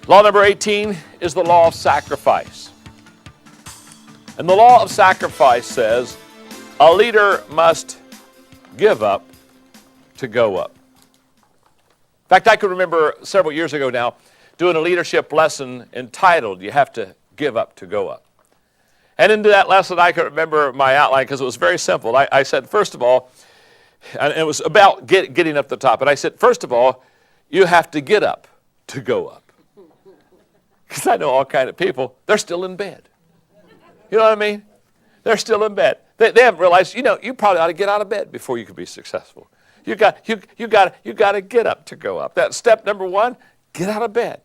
Law number 18 is the law of sacrifice. And the law of sacrifice says a leader must give up to go up. In fact, I can remember several years ago now doing a leadership lesson entitled, You Have to Give Up to Go Up. And into that lesson, I can remember my outline because it was very simple. I said, first of all, and it was about getting up the top. And I said, first of all, you have to get up to go up. Because I know all kind of people, they're still in bed. You know what I mean? They're still in bed. They haven't realized, you probably ought to get out of bed before you can be successful. You got to get up to go up. That's step number one, get out of bed.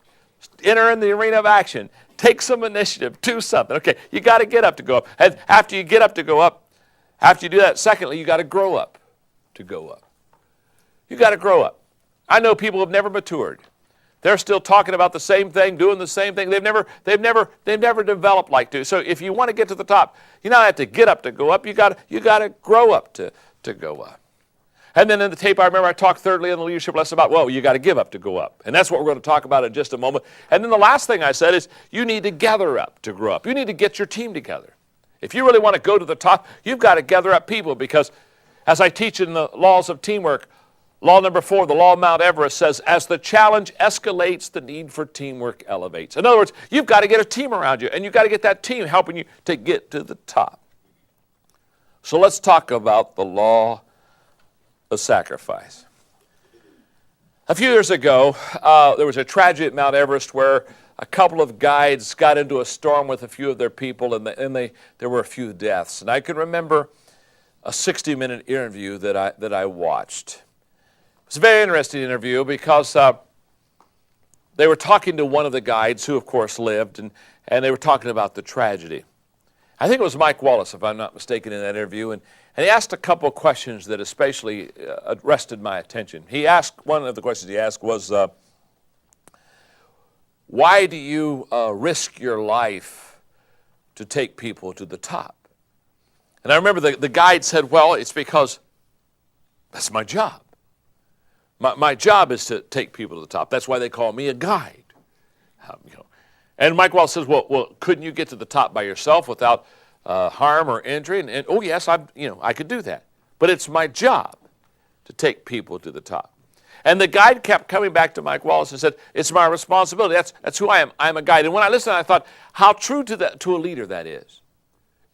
Enter in the arena of action. Take some initiative. Do something. Okay, you got to get up to go up. And after you get up to go up, after you do that, secondly, you got to grow up to go up. You got to grow up. I know people who have never matured. They're still talking about the same thing, doing the same thing. They've never developed like to. So if you want to get to the top, you not have to get up to go up. You got to grow up to go up. And then in the tape, I remember I talked thirdly in the leadership lesson about, well, you got to give up to go up. And that's what we're going to talk about in just a moment. And then the last thing I said is you need to gather up to grow up. You need to get your team together. If you really want to go to the top, you've got to gather up people because as I teach in the laws of teamwork, law number 4, the law of Mount Everest says, as the challenge escalates, the need for teamwork elevates. In other words, you've got to get a team around you, and you've got to get that team helping you to get to the top. So let's talk about the law of sacrifice. A few years ago, there was a tragedy at Mount Everest where a couple of guides got into a storm with a few of their people, and there were a few deaths. And I can remember a 60-minute interview that I watched. It was a very interesting interview because they were talking to one of the guides who, of course, lived, and they were talking about the tragedy. I think it was Mike Wallace, if I'm not mistaken, in that interview, and he asked a couple of questions that especially arrested my attention. One of the questions he asked was, why do you risk your life to take people to the top? And I remember the guide said, well, it's because that's my job. My job is to take people to the top. That's why they call me a guide. And Mike Wallace says, well, couldn't you get to the top by yourself without harm or injury? And oh yes, I could do that. But it's my job to take people to the top. And the guide kept coming back to Mike Wallace and said, it's my responsibility. That's who I am. I'm a guide. And when I listened, I thought, how true to a leader that is.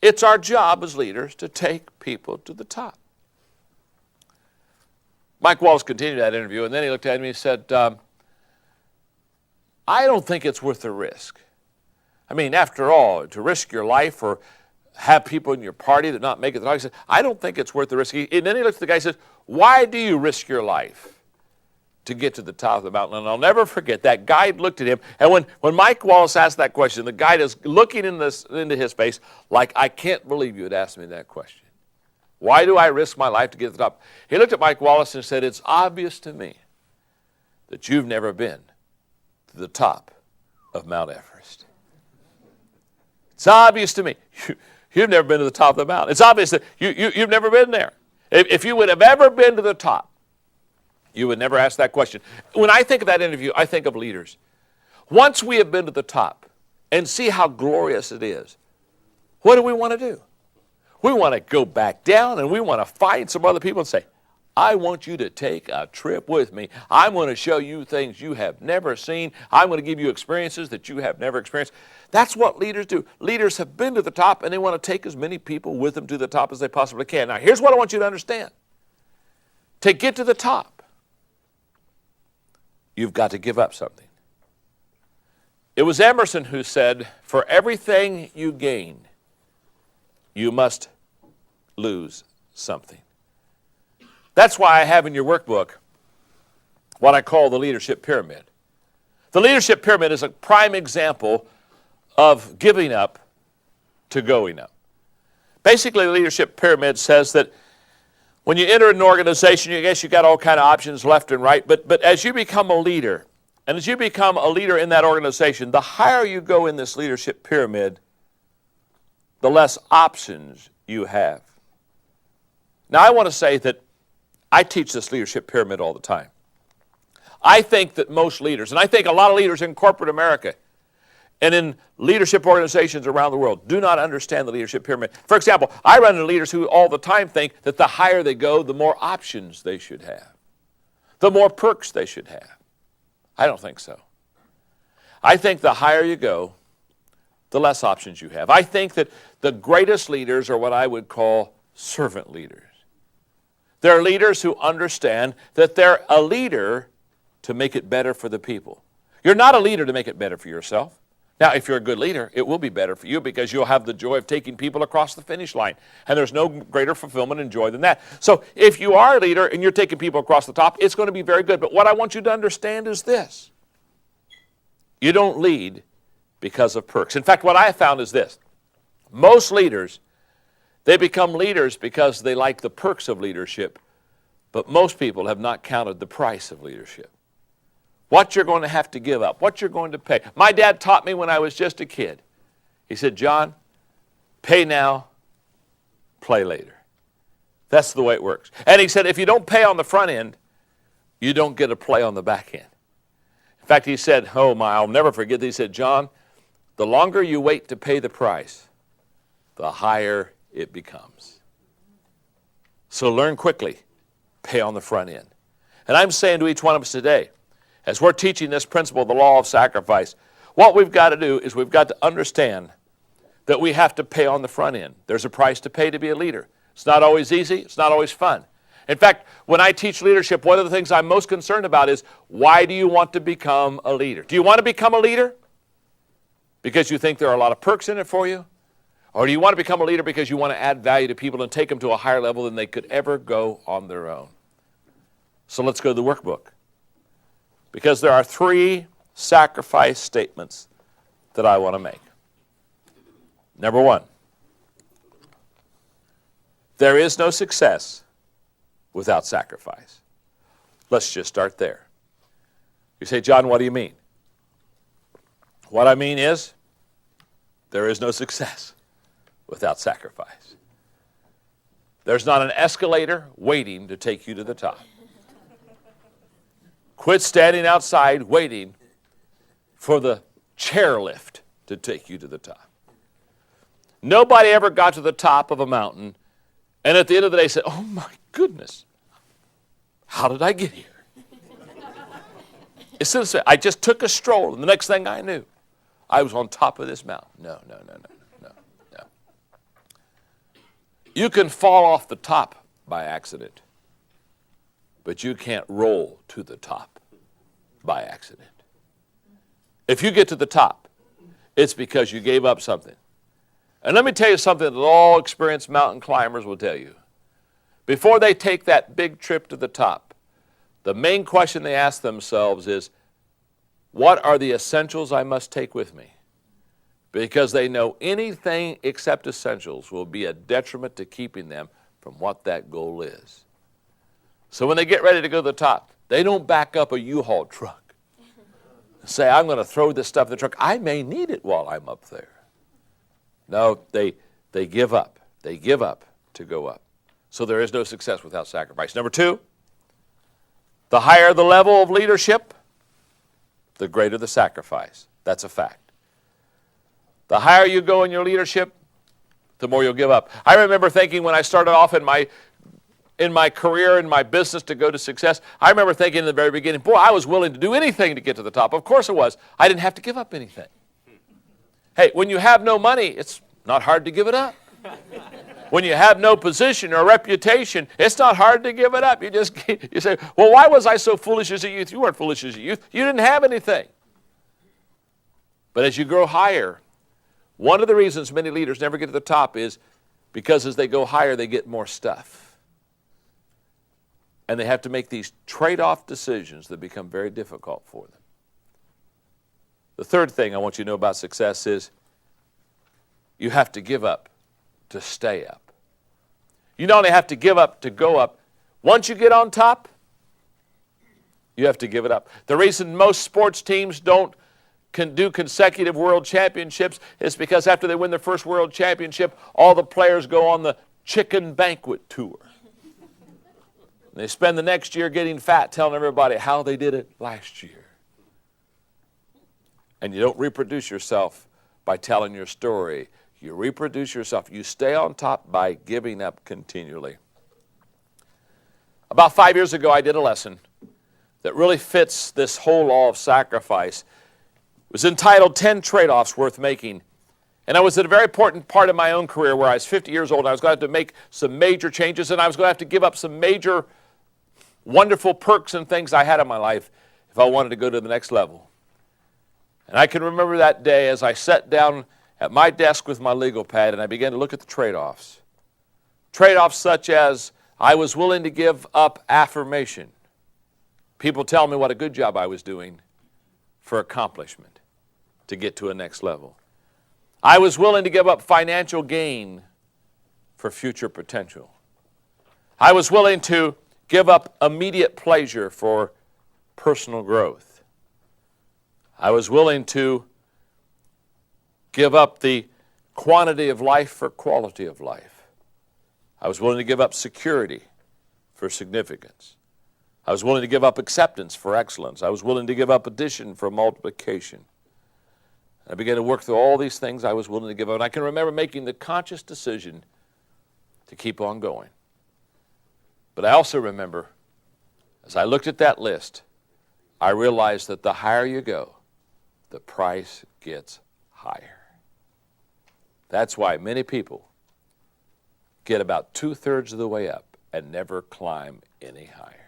It's our job as leaders to take people to the top. Mike Wallace continued that interview, and then he looked at me and said, I don't think it's worth the risk. I mean, after all, to risk your life or have people in your party that not make it to the top, he said, I don't think it's worth the risk. And then he looked at the guy and said, why do you risk your life to get to the top of the mountain? And I'll never forget, that guide looked at him, and when Mike Wallace asked that question, the guide is looking into his face like, I can't believe you would ask me that question. Why do I risk my life to get to the top? He looked at Mike Wallace and said, it's obvious to me that you've never been to the top of Mount Everest. It's obvious to me. You've never been to the top of the mountain. It's obvious that you've never been there. If you would have ever been to the top, you would never ask that question. When I think of that interview, I think of leaders. Once we have been to the top and see how glorious it is, what do we want to do? We want to go back down and we want to find some other people and say, I want you to take a trip with me. I'm going to show you things you have never seen. I'm going to give you experiences that you have never experienced. That's what leaders do. Leaders have been to the top and they want to take as many people with them to the top as they possibly can. Now, here's what I want you to understand. To get to the top, you've got to give up something. It was Emerson who said, for everything you gain, you must lose something. That's why I have in your workbook what I call the leadership pyramid. The leadership pyramid is a prime example of giving up to going up. Basically, the leadership pyramid says that when you enter an organization, I guess you got all kind of options left and right, but as you become a leader, and as you become a leader in that organization, the higher you go in this leadership pyramid, the less options you have. Now, I want to say that I teach this leadership pyramid all the time. I think that most leaders, and I think a lot of leaders in corporate America and in leadership organizations around the world, do not understand the leadership pyramid. For example, I run into leaders who all the time think that the higher they go, the more options they should have, the more perks they should have. I don't think so. I think the higher you go, the less options you have. I think that the greatest leaders are what I would call servant leaders. They're leaders who understand that they're a leader to make it better for the people. You're not a leader to make it better for yourself. Now, if you're a good leader, it will be better for you because you'll have the joy of taking people across the finish line. And there's no greater fulfillment and joy than that. So if you are a leader and you're taking people across the top, it's going to be very good. But what I want you to understand is this. You don't lead because of perks. In fact, what I have found is this. Most leaders, they become leaders because they like the perks of leadership, but most people have not counted the price of leadership. What you're going to have to give up, what you're going to pay. My dad taught me when I was just a kid. He said, John, pay now, play later. That's the way it works. And he said, if you don't pay on the front end, you don't get a play on the back end. In fact, he said, I'll never forget this. He said, John, the longer you wait to pay the price, the higher it becomes. So learn quickly, pay on the front end. And I'm saying to each one of us today, as we're teaching this principle, the law of sacrifice, what we've got to do is we've got to understand that we have to pay on the front end. There's a price to pay to be a leader. It's not always easy. It's not always fun. In fact, when I teach leadership, one of the things I'm most concerned about is, why do you want to become a leader? Do you want to become a leader because you think there are a lot of perks in it for you? Or do you want to become a leader because you want to add value to people and take them to a higher level than they could ever go on their own? So let's go to the workbook. Because there are 3 sacrifice statements that I want to make. Number 1, there is no success without sacrifice. Let's just start there. You say, John, what do you mean? What I mean is, there is no success without sacrifice. There's not an escalator waiting to take you to the top. Quit standing outside waiting for the chairlift to take you to the top. Nobody ever got to the top of a mountain and at the end of the day said, oh my goodness, how did I get here? Instead of saying, I just took a stroll and the next thing I knew, I was on top of this mountain. No. You can fall off the top by accident, but you can't roll to the top by accident. If you get to the top, it's because you gave up something. And let me tell you something that all experienced mountain climbers will tell you. Before they take that big trip to the top, the main question they ask themselves is, what are the essentials I must take with me? Because they know anything except essentials will be a detriment to keeping them from what that goal is. So when they get ready to go to the top, they don't back up a U-Haul truck and say, I'm going to throw this stuff in the truck. I may need it while I'm up there. No, they give up. They give up to go up. So there is no success without sacrifice. Number 2, the higher the level of leadership, the greater the sacrifice. That's a fact. The higher you go in your leadership, the more you'll give up. I remember thinking when I started off in my career, in my business to go to success, I remember thinking in the very beginning, boy, I was willing to do anything to get to the top. Of course I was. I didn't have to give up anything. Hey, when you have no money, it's not hard to give it up. When you have no position or reputation, it's not hard to give it up. You say, well, why was I so foolish as a youth? You weren't foolish as a youth. You didn't have anything. But as you grow higher, one of the reasons many leaders never get to the top is because as they go higher, they get more stuff. And they have to make these trade-off decisions that become very difficult for them. The third thing I want you to know about success is you have to give up to stay up. You not only have to give up to go up, once you get on top, you have to give it up. The reason most sports teams can do consecutive world championships is because after they win their first world championship, all the players go on the chicken banquet tour. And they spend the next year getting fat, telling everybody how they did it last year. And you don't reproduce yourself by telling your story. You reproduce yourself. You stay on top by giving up continually. About 5 years ago, I did a lesson that really fits this whole law of sacrifice. It was entitled 10 Trade-Offs Worth Making. And I was at a very important part of my own career where I was 50 years old. And I was going to have to make some major changes, and I was going to have to give up some major wonderful perks and things I had in my life if I wanted to go to the next level. And I can remember that day as I sat down at my desk with my legal pad and I began to look at the trade-offs. Trade-offs such as I was willing to give up affirmation. People tell me what a good job I was doing for accomplishment to get to a next level. I was willing to give up financial gain for future potential. I was willing to give up immediate pleasure for personal growth. I was willing to give up the quantity of life for quality of life. I was willing to give up security for significance. I was willing to give up acceptance for excellence. I was willing to give up addition for multiplication. I began to work through all these things I was willing to give up. And I can remember making the conscious decision to keep on going. But I also remember, as I looked at that list, I realized that the higher you go, the price gets higher. That's why many people get about 2/3 of the way up and never climb any higher.